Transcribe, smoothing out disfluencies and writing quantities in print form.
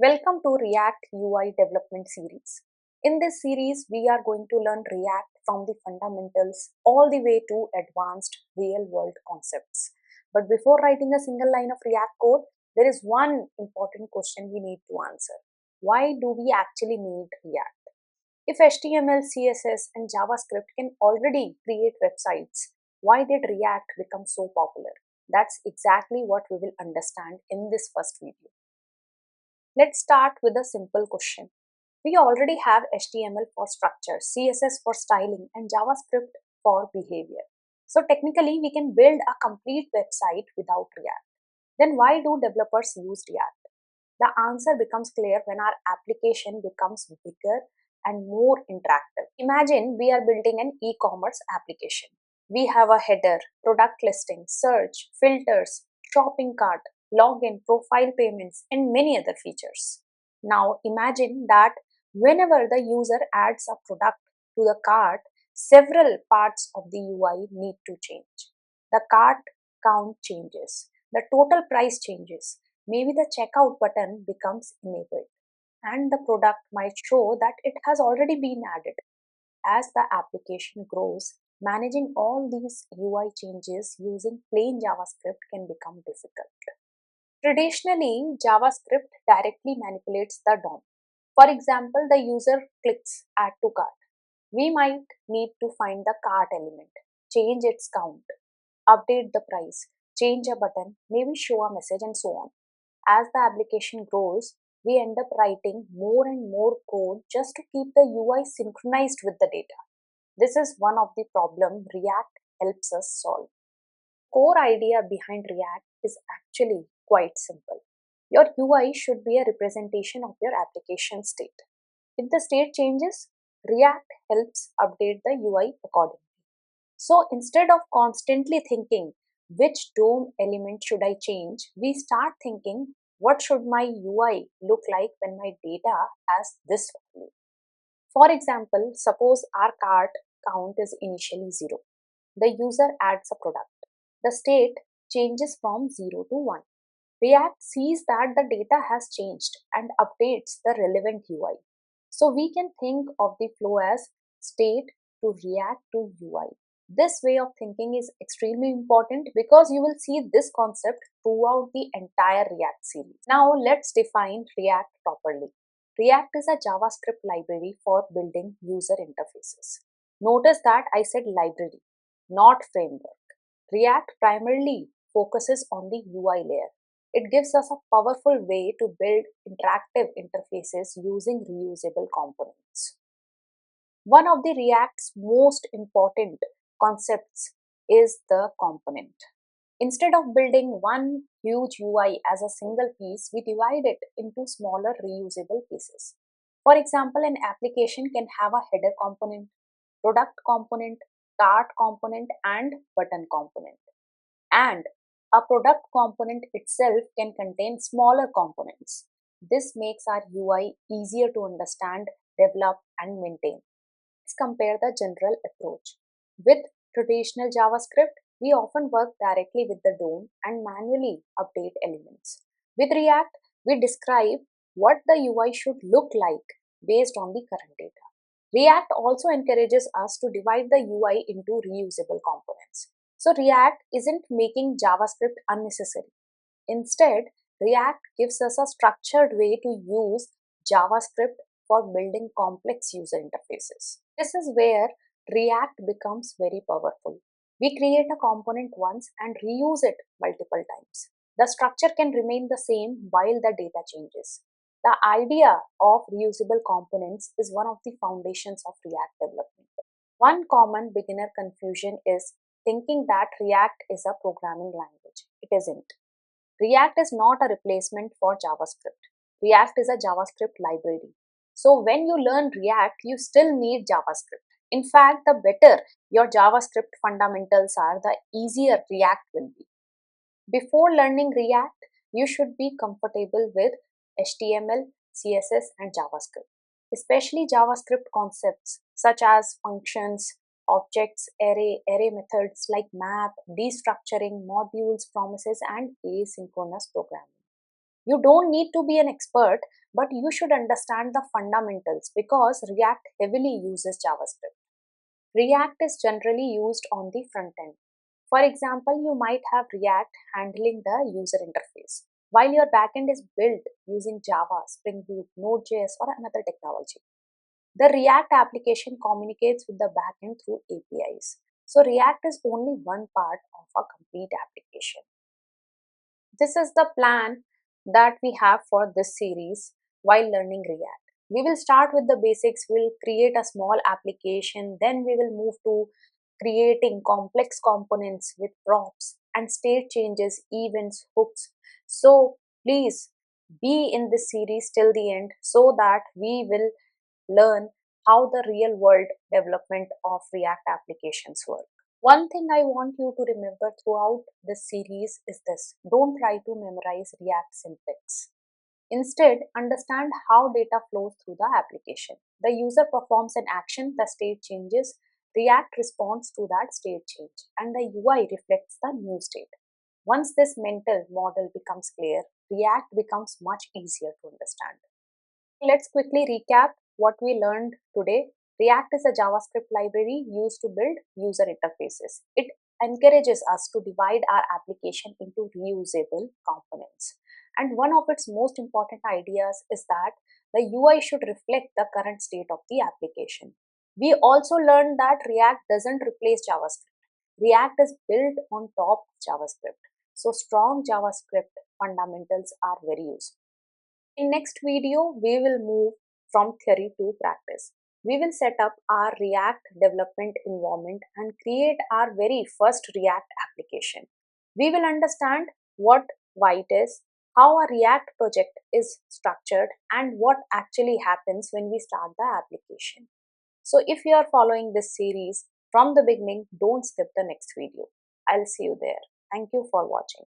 Welcome to React UI development series. In this series, we are going to learn React from the fundamentals all the way to advanced real-world concepts. But before writing a single line of React code, there is one important question we need to answer. Why do we actually need React? If HTML, CSS, and JavaScript can already create websites, why did React become so popular? That's exactly what we will understand in this first video. Let's start with a simple question. We already have HTML for structure, CSS for styling, and JavaScript for behavior. So technically, we can build a complete website without React. Then why do developers use React? The answer becomes clear when our application becomes bigger and more interactive. Imagine we are building an e-commerce application. We have a header, product listing, search, filters, shopping cart, login, profile payments, and many other features. Now imagine that whenever the user adds a product to the cart, several parts of the UI need to change. The cart count changes, the total price changes, maybe the checkout button becomes enabled, and the product might show that it has already been added. As the application grows, managing all these UI changes using plain JavaScript can become difficult. Traditionally, JavaScript directly manipulates the DOM. For example, the user clicks Add to Cart. We might need to find the cart element, change its count, update the price, change a button, maybe show a message, and so on. As the application grows, we end up writing more and more code just to keep the UI synchronized with the data. This is one of the problems React helps us solve. Core idea behind React is actually quite simple. Your UI should be a representation of your application state. If the state changes, React helps update the UI accordingly. So instead of constantly thinking which DOM element should I change, we start thinking what should my UI look like when my data has this value. For example, suppose our cart count is initially 0. The user adds a product. The state changes from 0 to 1. React sees that the data has changed and updates the relevant UI. So we can think of the flow as state to react to UI. This way of thinking is extremely important because you will see this concept throughout the entire React series. Now let's define React properly. React is a JavaScript library for building user interfaces. Notice that I said library, not framework. React primarily focuses on the UI layer. It gives us a powerful way to build interactive interfaces using reusable components. One of the React's most important concepts is the component. Instead of building one huge UI as a single piece, we divide it into smaller reusable pieces. For example, an application can have a header component, product component, cart component, and button component. And a product component itself can contain smaller components. This makes our UI easier to understand, develop, and maintain. Let's compare the general approach. With traditional JavaScript, we often work directly with the DOM and manually update elements. With React, we describe what the UI should look like based on the current data. React also encourages us to divide the UI into reusable components. So React isn't making JavaScript unnecessary. Instead, React gives us a structured way to use JavaScript for building complex user interfaces. This is where React becomes very powerful. We create a component once and reuse it multiple times. The structure can remain the same while the data changes. The idea of reusable components is one of the foundations of React development. One common beginner confusion is thinking that React is a programming language. It isn't. React is not a replacement for JavaScript. React is a JavaScript library. So when you learn React, you still need JavaScript. In fact, the better your JavaScript fundamentals are, the easier React will be. Before learning React, you should be comfortable with HTML, CSS, and JavaScript, especially JavaScript concepts such as functions, objects, array methods like map, destructuring, modules, promises, and asynchronous programming. You don't need to be an expert, but you should understand the fundamentals because React heavily uses JavaScript. React is generally used on the front end. For example, you might have React handling the user interface, while your backend is built using Java, Spring Boot, Node.js, or another technology. The React application communicates with the backend through APIs. So React is only one part of a complete application. This is the plan that we have for this series while learning React. We will start with the basics, we'll create a small application, then we will move to creating complex components with props and state changes, events, hooks. So please be in this series till the end so that we will learn how the real world development of React applications work. One thing I want you to remember throughout this series is this: don't try to memorize React syntax. Instead, understand how data flows through the application. The user performs an action, the state changes, React responds to that state change, and the UI reflects the new state. Once this mental model becomes clear, React becomes much easier to understand. Let's quickly recap what we learned today. React is a JavaScript library used to build user interfaces. It encourages us to divide our application into reusable components. And one of its most important ideas is that the UI should reflect the current state of the application. We also learned that React doesn't replace JavaScript. React is built on top of JavaScript. So strong JavaScript fundamentals are very useful. In next video, we will move from theory to practice. We will set up our React development environment and create our very first React application. We will understand what White is, how a React project is structured, and what actually happens when we start the application. So if you are following this series from the beginning, don't skip the next video. I'll see you there. Thank you for watching.